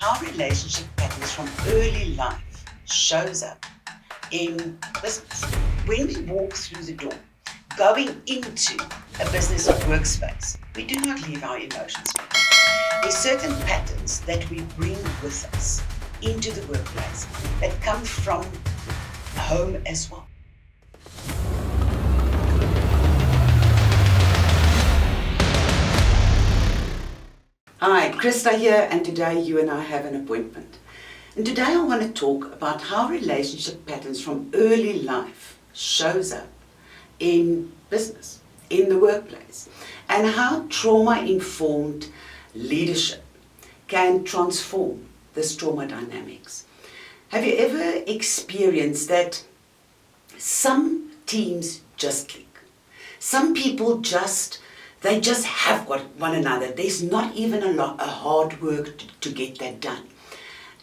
How relationship patterns from early life shows up in business. When we walk through the door, going into a business or workspace, we do not leave our emotions behind. There's certain patterns that we bring with us into the workplace that come from home as well. Hi, Christa here, and today you and I have an appointment. And today I want to talk about how relationship patterns from early life shows up in business, in the workplace, and how trauma-informed leadership can transform this trauma dynamics. Have you ever experienced that some teams just click? Some people they just have got one another. There's not even a hard work to get that done.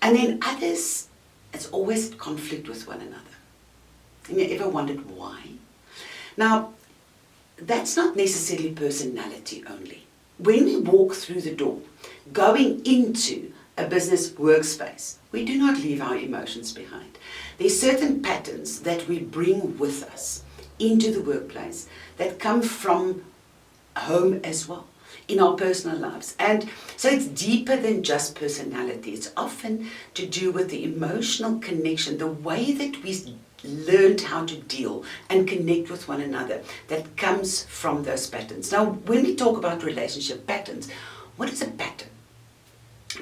And then others, it's always conflict with one another. And you ever wondered why? Now, that's not necessarily personality only. When we walk through the door, going into a business workspace, we do not leave our emotions behind. There's certain patterns that we bring with us into the workplace that come from home as well, in our personal lives. And so it's deeper than just personality. It's often to do with the emotional connection, the way that we learned how to deal and connect with one another that comes from those patterns. Now, when we talk about relationship patterns, what is a pattern?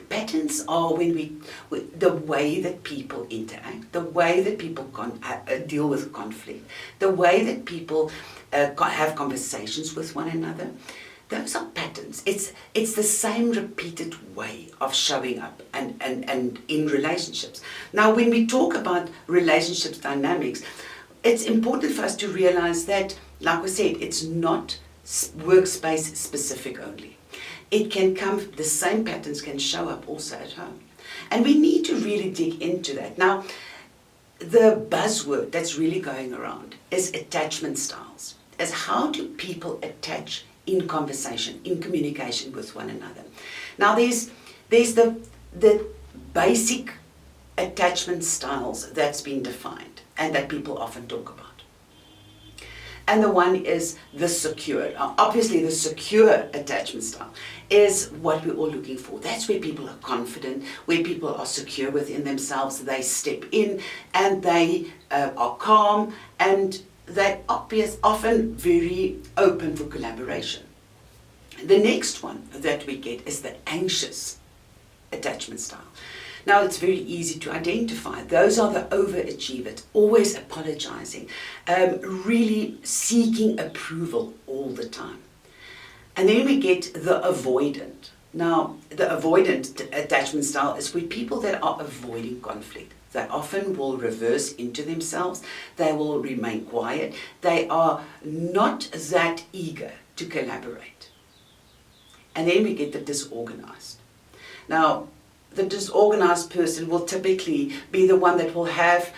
Patterns are the way that people interact, the way that people deal with conflict, the way that people have conversations with one another. Those are patterns. It's the same repeated way of showing up and in relationships. Now, when we talk about relationships dynamics, it's important for us to realize that, like we said, it's not workspace specific only. It can the same patterns can show up also at home. And we need to really dig into that. Now, the buzzword that's really going around is attachment styles. Is how do people attach in conversation, in communication with one another. Now, there's the basic attachment styles that's been defined and that people often talk about. And the one is the secure. Obviously, the secure attachment style is what we're all looking for. That's where people are confident, where people are secure within themselves. They step in and they are calm and they're often very open for collaboration. The next one that we get is the anxious attachment style. Now, it's very easy to identify. Those are the overachievers, always apologizing, really seeking approval all the time. And then we get the avoidant. Now, the avoidant attachment style is where people that are avoiding conflict. They often will reverse into themselves. They will remain quiet. They are not that eager to collaborate. And then we get the disorganized. Now, the disorganized person will typically be the one that will have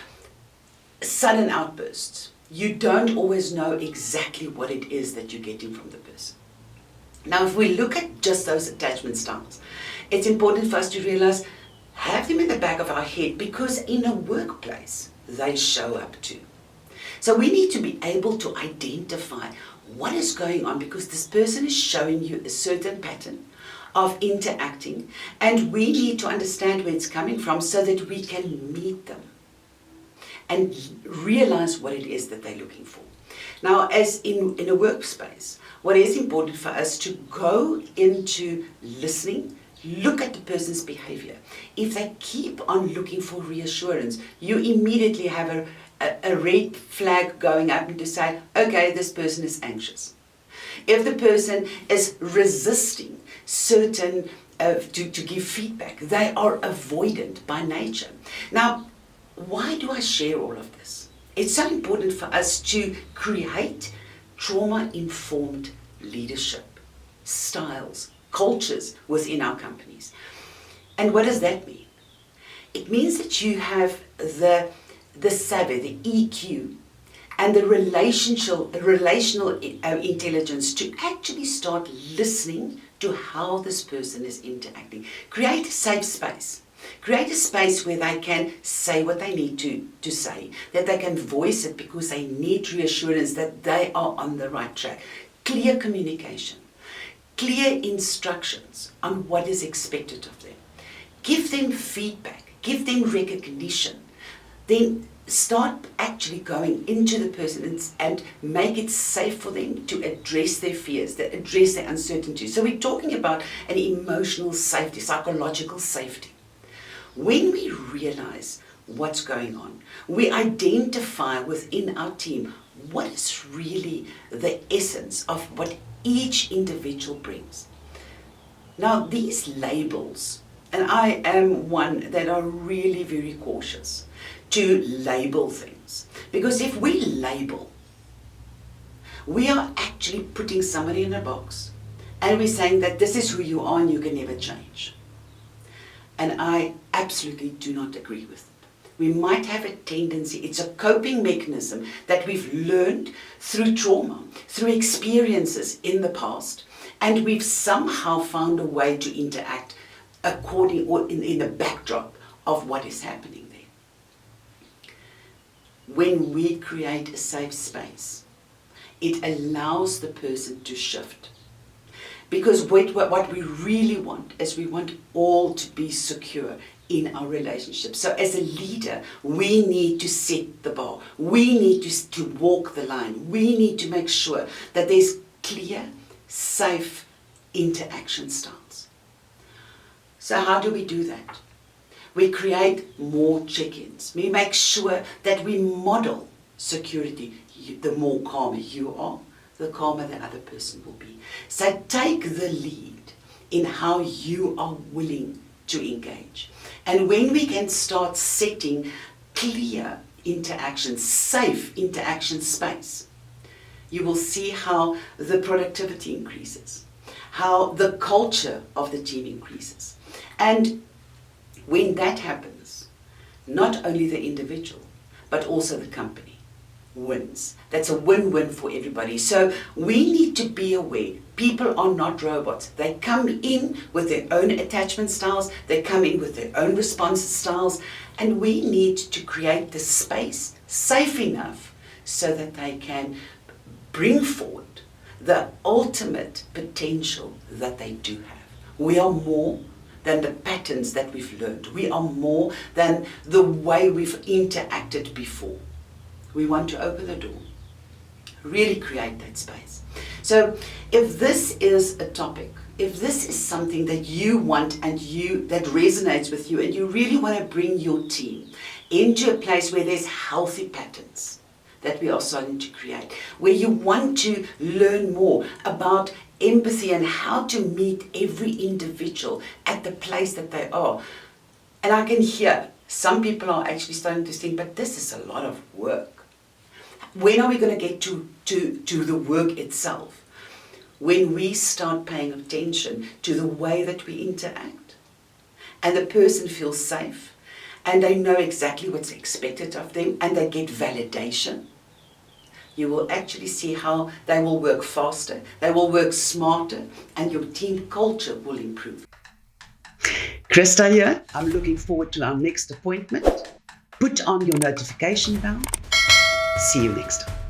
sudden outbursts. You don't always know exactly what it is that you're getting from the person. Now, if we look at just those attachment styles, it's important for us to realize, have them in the back of our head, because in a workplace, they show up too. So we need to be able to identify what is going on, because this person is showing you a certain pattern of interacting, and we need to understand where it's coming from so that we can meet them and realize what it is that they're looking for. Now, as in a workspace, what is important for us to go into listening, look at the person's behavior. If they keep on looking for reassurance, you immediately have a red flag going up and to say, okay, this person is anxious. If the person is resisting certain, to give feedback, they are avoidant by nature. Now, why do I share all of this? It's so important for us to create trauma-informed leadership styles, cultures within our companies. And what does that mean? It means that you have the savvy, the EQ, and the relational intelligence to actually start listening to how this person is interacting. Create a safe space Create a space where they can say what they need to say, that they can voice it because they need reassurance that they are on the right track. Clear communication, clear instructions on what is expected of them. Give them feedback, give them recognition. Then start actually going into the person and make it safe for them to address their fears, to address their uncertainty. So we're talking about an emotional safety, psychological safety. When we realize what's going on, we identify within our team what is really the essence of what each individual brings. Now these labels, and I am one that are really very cautious to label things, because if we label, we are actually putting somebody in a box and we're saying that this is who you are and you can never change. And I absolutely do not agree with it. We might have a tendency, it's a coping mechanism that we've learned through trauma, through experiences in the past, and we've somehow found a way to interact according or in the backdrop of what is happening there. When we create a safe space, it allows the person to shift. Because what we really want is we want all to be secure in our relationship. So as a leader, we need to set the bar. We need to walk the line. We need to make sure that there's clear, safe interaction styles. So how do we do that? We create more check-ins. We make sure that we model security. The more calmer you are, the calmer the other person will be. So take the lead in how you are willing to engage. And when we can start setting clear interaction, safe interaction space, you will see how the productivity increases, how the culture of the team increases. And when that happens, not only the individual, but also the company wins. That's a win-win for everybody. So we need to be aware. People are not robots. They come in with their own attachment styles. They come in with their own response styles. And we need to create the space safe enough so that they can bring forward the ultimate potential that they do have. We are more than the patterns that we've learned. We are more than the way we've interacted before. We want to open the door, really create that space. So if this is a topic, if this is something that you want and that resonates with you, and you really want to bring your team into a place where there's healthy patterns that we are starting to create, where you want to learn more about empathy and how to meet every individual at the place that they are. And I can hear some people are actually starting to think, but this is a lot of work. When are we going to get to the work itself? When we start paying attention to the way that we interact, and the person feels safe, and they know exactly what's expected of them, and they get validation, you will actually see how they will work faster, they will work smarter, and your team culture will improve. Christa here. I'm looking forward to our next appointment. Put on your notification bell. See you next time.